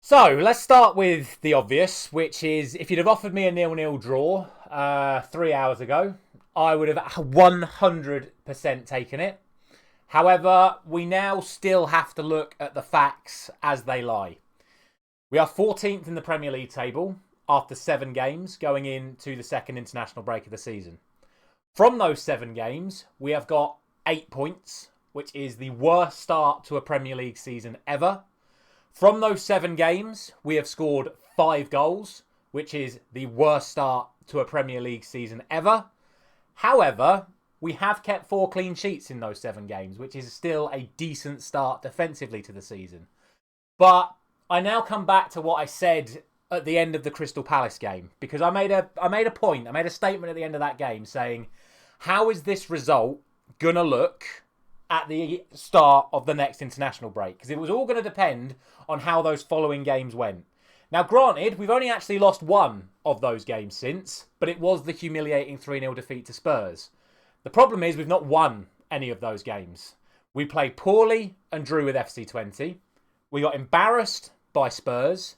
So let's start with the obvious, which is if you'd have offered me a nil-nil draw 3 hours ago, I would have 100% taken it. However, we now still have to look at the facts as they lie. We are 14th in the Premier League table after 7 games going into the second international break of the season. From those 7 games, we have got 8 points, which is the worst start to a Premier League season ever. From those 7 games, we have scored 5 goals, which is the worst start to a Premier League season ever. However, we have kept 4 clean sheets in those 7 games, which is still a decent start defensively to the season. But I now come back to what I said at the end of the Crystal Palace game, because I made a statement at the end of that game saying, how is this result going to look at the start of the next international break? Because it was all going to depend on how those following games went. Now, granted, we've only actually lost one of those games since, but it was the humiliating 3-0 defeat to Spurs. The problem is we've not won any of those games. We played poorly and drew with FC20. We got embarrassed by Spurs.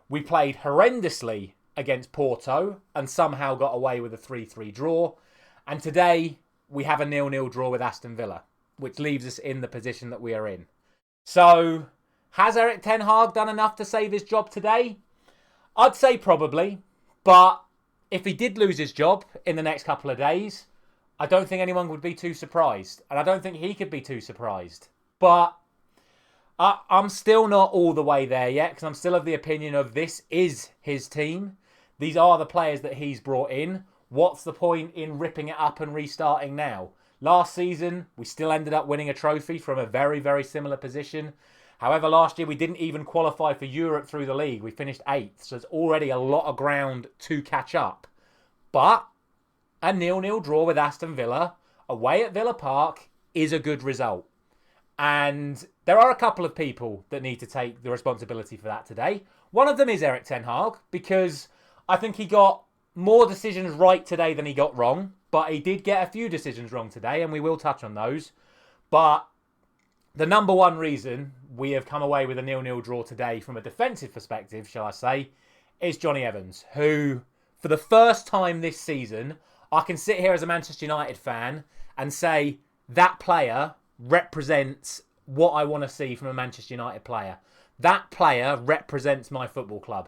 We played horrendously against Porto and somehow got away with a 3-3 draw. And today we have a 0-0 draw with Aston Villa, which leaves us in the position that we are in. So, has Erik ten Hag done enough to save his job today? I'd say probably. But if he did lose his job in the next couple of days, I don't think anyone would be too surprised. And I don't think he could be too surprised. But I'm still not all the way there yet, because I'm still of the opinion of this is his team. These are the players that he's brought in. What's the point in ripping it up and restarting now? Last season, we still ended up winning a trophy from a very, very similar position. However, last year we didn't even qualify for Europe through the league. We finished 8th, so there's already a lot of ground to catch up. But a 0-0 draw with Aston Villa away at Villa Park is a good result. And there are a couple of people that need to take the responsibility for that today. One of them is Erik ten Hag, because I think he got more decisions right today than he got wrong. But he did get a few decisions wrong today, and we will touch on those. But the number one reason we have come away with a 0-0 draw today from a defensive perspective, shall I say, is Johnny Evans, who, for the first time this season, I can sit here as a Manchester United fan and say that player represents what I want to see from a Manchester United player. That player represents my football club.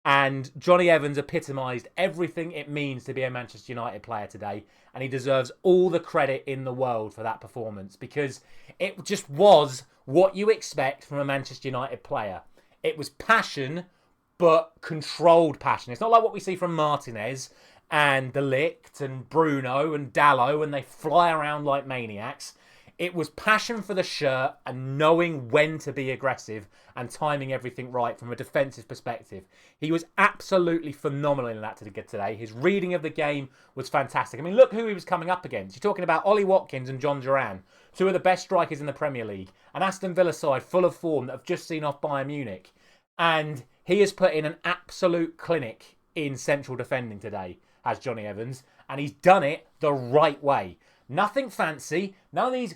And Johnny Evans epitomised everything it means to be a Manchester United player today. And he deserves all the credit in the world for that performance, because it just was what you expect from a Manchester United player. It was passion, but controlled passion. It's not like what we see from Martinez and De Ligt and Bruno and Dallo when they fly around like maniacs. It was passion for the shirt and knowing when to be aggressive and timing everything right from a defensive perspective. He was absolutely phenomenal in that today. His reading of the game was fantastic. I mean, look who he was coming up against. You're talking about Ollie Watkins and John Duran, 2 of the best strikers in the Premier League. An Aston Villa side full of form that have just seen off Bayern Munich. And he has put in an absolute clinic in central defending today, has Johnny Evans. And he's done it the right way. Nothing fancy. None of these,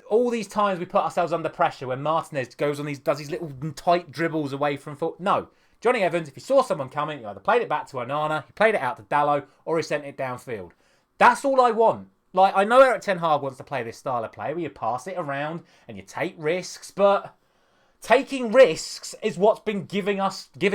all these times we put ourselves under pressure when Martinez does these little tight dribbles away from foot. No. Johnny Evans, if he saw someone coming, he either played it back to Onana, he played it out to Dallo, or he sent it downfield. That's all I want. Like, I know Erik ten Hag wants to play this style of play where you pass it around and you take risks, but taking risks is what's been giving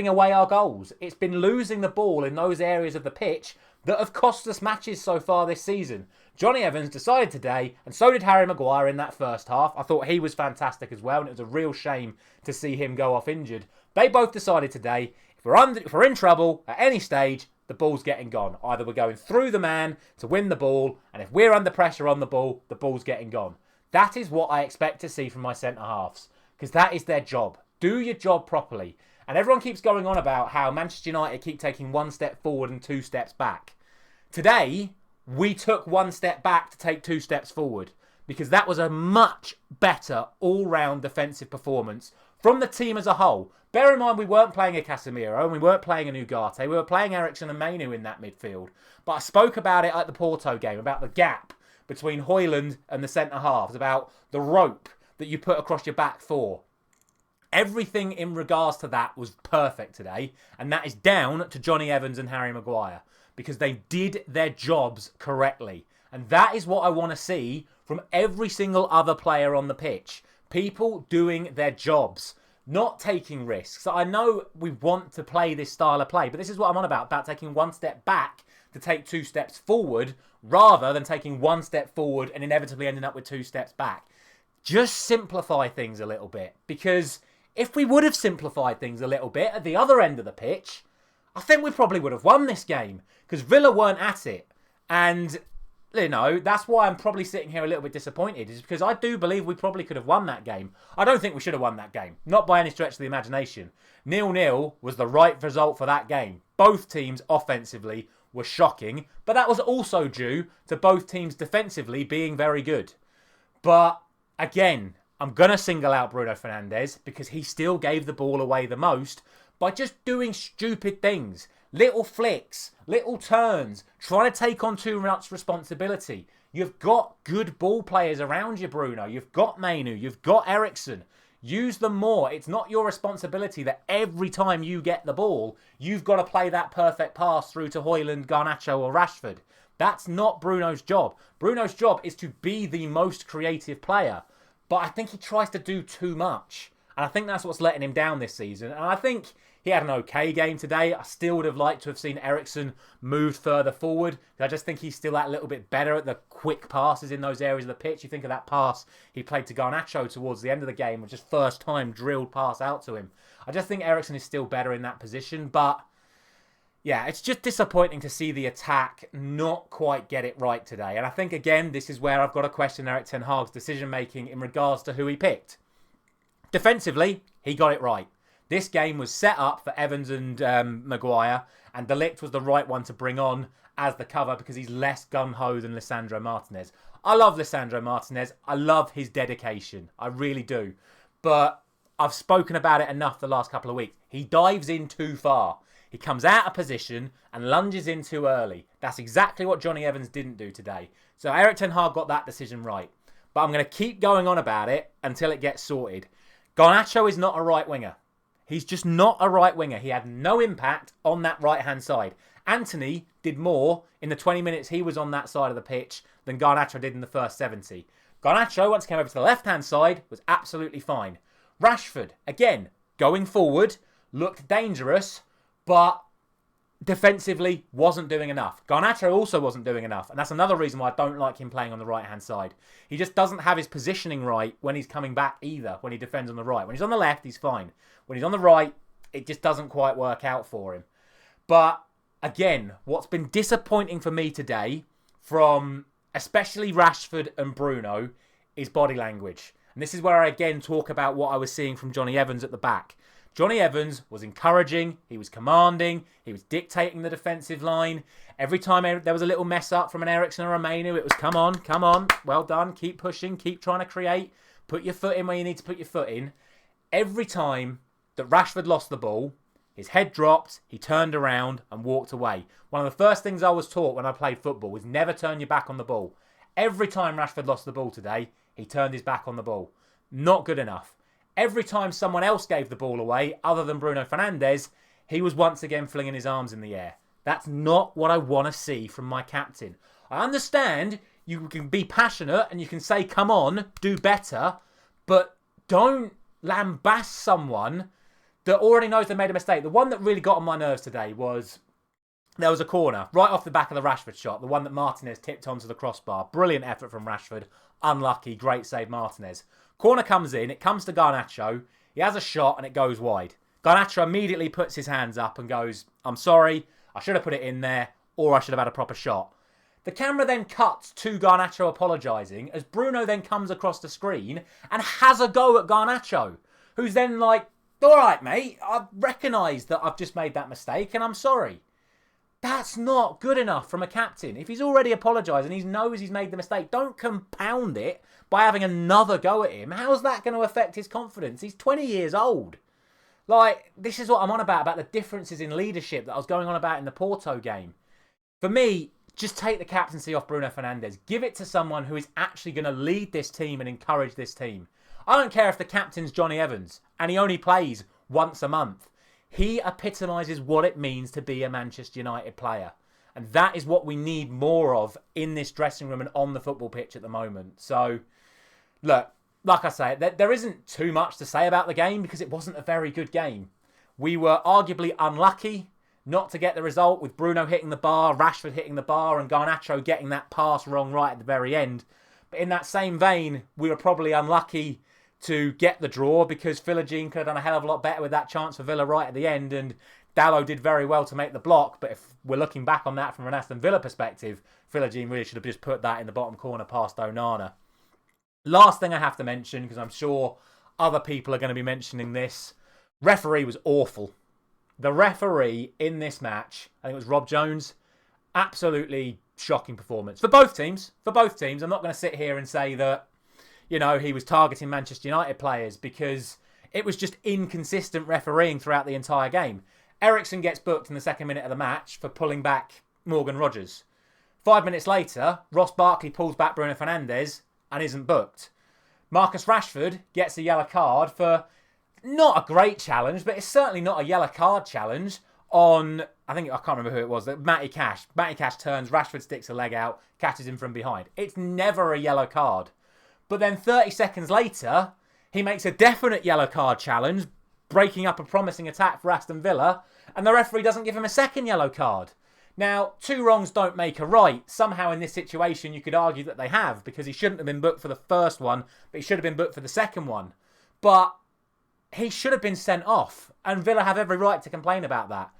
away our goals. It's been losing the ball in those areas of the pitch that have cost us matches so far this season. Johnny Evans decided today, and so did Harry Maguire in that first half. I thought he was fantastic as well, and it was a real shame to see him go off injured. They both decided today, if we're in trouble at any stage, the ball's getting gone. Either we're going through the man to win the ball, and if we're under pressure on the ball's getting gone. That is what I expect to see from my centre-halves, because that is their job. Do your job properly. And everyone keeps going on about how Manchester United keep taking 1 step forward and 2 steps back. Today, we took 1 step back to take 2 steps forward, because that was a much better all-round defensive performance from the team as a whole. Bear in mind, we weren't playing a Casemiro and we weren't playing a Ugarte. We were playing Eriksen and Mainu in that midfield. But I spoke about it at the Porto game, about the gap between Højlund and the centre-halves, about the rope that you put across your back four. Everything in regards to that was perfect today, and that is down to Johnny Evans and Harry Maguire, because they did their jobs correctly. And that is what I want to see from every single other player on the pitch. People doing their jobs, not taking risks. I know we want to play this style of play, but this is what I'm on about taking one step back to take 2 steps forward, rather than taking 1 step forward and inevitably ending up with 2 steps back. Just simplify things a little bit, because if we would have simplified things a little bit at the other end of the pitch, I think we probably would have won this game, because Villa weren't at it. And, you know, that's why I'm probably sitting here a little bit disappointed, is because I do believe we probably could have won that game. I don't think we should have won that game, not by any stretch of the imagination. 0-0 was the right result for that game. Both teams offensively were shocking, but that was also due to both teams defensively being very good. But again, I'm going to single out Bruno Fernandes, because he still gave the ball away the most by just doing stupid things. Little flicks, little turns, trying to take on too much responsibility. You've got good ball players around you, Bruno. You've got Mainu, you've got Eriksen. Use them more. It's not your responsibility that every time you get the ball, you've got to play that perfect pass through to Højlund, Garnacho or Rashford. That's not Bruno's job. Bruno's job is to be the most creative player. But I think he tries to do too much. And I think that's what's letting him down this season. And I think he had an okay game today. I still would have liked to have seen Eriksen moved further forward. I just think he's still that little bit better at the quick passes in those areas of the pitch. You think of that pass he played to Garnacho towards the end of the game, which is first time drilled pass out to him. I just think Eriksen is still better in that position. But yeah, it's just disappointing to see the attack not quite get it right today. And I think, again, this is where I've got to question Erik ten Hag's decision-making in regards to who he picked. Defensively, he got it right. This game was set up for Evans and Maguire, and De Ligt was the right one to bring on as the cover because he's less gung-ho than Lisandro Martinez. I love Lisandro Martinez. I love his dedication. I really do. But I've spoken about it enough the last couple of weeks. He dives in too far. He comes out of position and lunges in too early. That's exactly what Johnny Evans didn't do today. So Erik ten Hag got that decision right. But I'm going to keep going on about it until it gets sorted. Garnacho is not a right winger. He's just not a right winger. He had no impact on that right-hand side. Anthony did more in the 20 minutes he was on that side of the pitch than Garnacho did in the first 70. Garnacho, once he came over to the left-hand side, was absolutely fine. Rashford, again, going forward, looked dangerous, but defensively wasn't doing enough. Garnacho also wasn't doing enough, and that's another reason why I don't like him playing on the right-hand side. He just doesn't have his positioning right when he's coming back either, when he defends on the right. When he's on the left, he's fine. When he's on the right, it just doesn't quite work out for him. But again, what's been disappointing for me today, from especially Rashford and Bruno, is body language. And this is where I again talk about what I was seeing from Johnny Evans at the back. Johnny Evans was encouraging, he was commanding, he was dictating the defensive line. Every time there was a little mess up from an Eriksen or a Mainu, it was come on, well done, keep pushing, keep trying to create, put your foot in where you need to put your foot in. Every time that Rashford lost the ball, his head dropped, he turned around and walked away. One of the first things I was taught when I played football was never turn your back on the ball. Every time Rashford lost the ball today, he turned his back on the ball. Not good enough. Every time someone else gave the ball away, other than Bruno Fernandes, he was once again flinging his arms in the air. That's not what I want to see from my captain. I understand you can be passionate and you can say, come on, do better, but don't lambast someone that already knows they made a mistake. The one that really got on my nerves today was there was a corner right off the back of the Rashford shot, the one that Martinez tipped onto the crossbar. Brilliant effort from Rashford. Unlucky, great save Martinez. Corner comes in, it comes to Garnacho, he has a shot and it goes wide. Garnacho immediately puts his hands up and goes, I'm sorry, I should have put it in there, or I should have had a proper shot. The camera then cuts to Garnacho apologising as Bruno then comes across the screen and has a go at Garnacho, who's then like, all right, mate, I recognise that I've just made that mistake and I'm sorry. That's not good enough from a captain. If he's already apologised and he knows he's made the mistake, don't compound it by having another go at him. How's that going to affect his confidence? He's 20 years old. Like, this is what I'm on about the differences in leadership that I was going on about in the Porto game. For me, just take the captaincy off Bruno Fernandes. Give it to someone who is actually going to lead this team and encourage this team. I don't care if the captain's Johnny Evans and he only plays once a month. He epitomises what it means to be a Manchester United player. And that is what we need more of in this dressing room and on the football pitch at the moment. So, look, like I say, there isn't too much to say about the game because it wasn't a very good game. We were arguably unlucky not to get the result with Bruno hitting the bar, Rashford hitting the bar, and Garnacho getting that pass wrong right at the very end. But in that same vein, we were probably unlucky to get the draw because Philogene could have done a hell of a lot better with that chance for Villa right at the end, and Dalot did very well to make the block. But if we're looking back on that from an Aston Villa perspective, Philogene really should have just put that in the bottom corner past Onana. Last thing I have to mention, because I'm sure other people are going to be mentioning this, referee was awful. The referee in this match, I think it was Rob Jones, absolutely shocking performance. For both teams. I'm not going to sit here and say that, you know, he was targeting Manchester United players because it was just inconsistent refereeing throughout the entire game. Eriksen gets booked in the second minute of the match for pulling back Morgan Rogers. 5 minutes later, Ross Barkley pulls back Bruno Fernandes and isn't booked. Marcus Rashford gets a yellow card for not a great challenge, but it's certainly not a yellow card challenge on, I can't remember who it was, Matty Cash. Matty Cash turns, Rashford sticks a leg out, catches him from behind. It's never a yellow card. But then 30 seconds later, he makes a definite yellow card challenge, breaking up a promising attack for Aston Villa, and the referee doesn't give him a second yellow card. Now, two wrongs don't make a right. Somehow in this situation, you could argue that they have, because he shouldn't have been booked for the first one, but he should have been booked for the second one. But he should have been sent off, and Villa have every right to complain about that.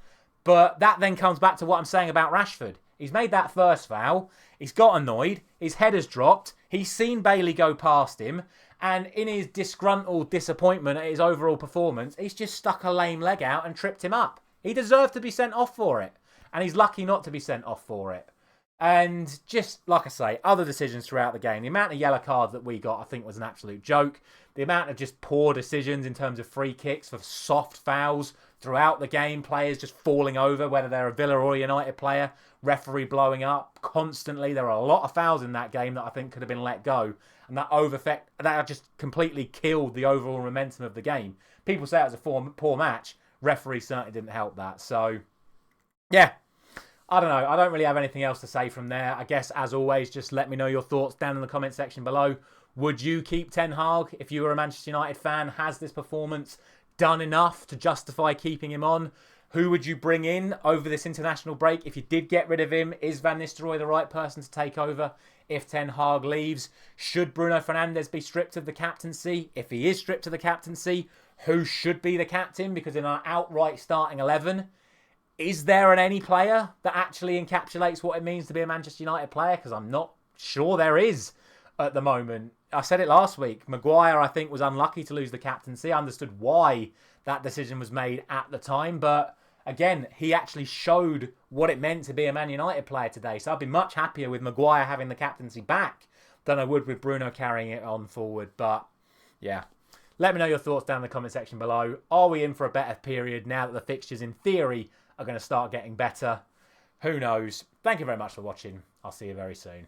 But that then comes back to what I'm saying about Rashford. He's made that first foul, he's got annoyed, his head has dropped, he's seen Bailey go past him, and in his disgruntled disappointment at his overall performance, he's just stuck a lame leg out and tripped him up. He deserved to be sent off for it. And he's lucky not to be sent off for it. And just, like I say, other decisions throughout the game. The amount of yellow cards that we got, I think, was an absolute joke. The amount of just poor decisions in terms of free kicks for soft fouls throughout the game. Players just falling over, whether they're a Villa or a United player. Referee blowing up constantly. There were a lot of fouls in that game that I think could have been let go. And that just completely killed the overall momentum of the game. People say it was a poor match. Referee certainly didn't help that. So, yeah. I don't know. I don't really have anything else to say from there. I guess, as always, just let me know your thoughts down in the comment section below. Would you keep Ten Hag if you were a Manchester United fan? Has this performance done enough to justify keeping him on? Who would you bring in over this international break? If you did get rid of him, is Van Nistelrooy the right person to take over if Ten Hag leaves? Should Bruno Fernandes be stripped of the captaincy? If he is stripped of the captaincy, who should be the captain? Because in our outright starting 11... is there any player that actually encapsulates what it means to be a Manchester United player? Because I'm not sure there is at the moment. I said it last week. Maguire, I think, was unlucky to lose the captaincy. I understood why that decision was made at the time. But again, he actually showed what it meant to be a Man United player today. So I'd be much happier with Maguire having the captaincy back than I would with Bruno carrying it on forward. But yeah, let me know your thoughts down in the comment section below. Are we in for a better period now that the fixtures, in theory, are going to start getting better? Who knows? Thank you very much for watching. I'll see you very soon.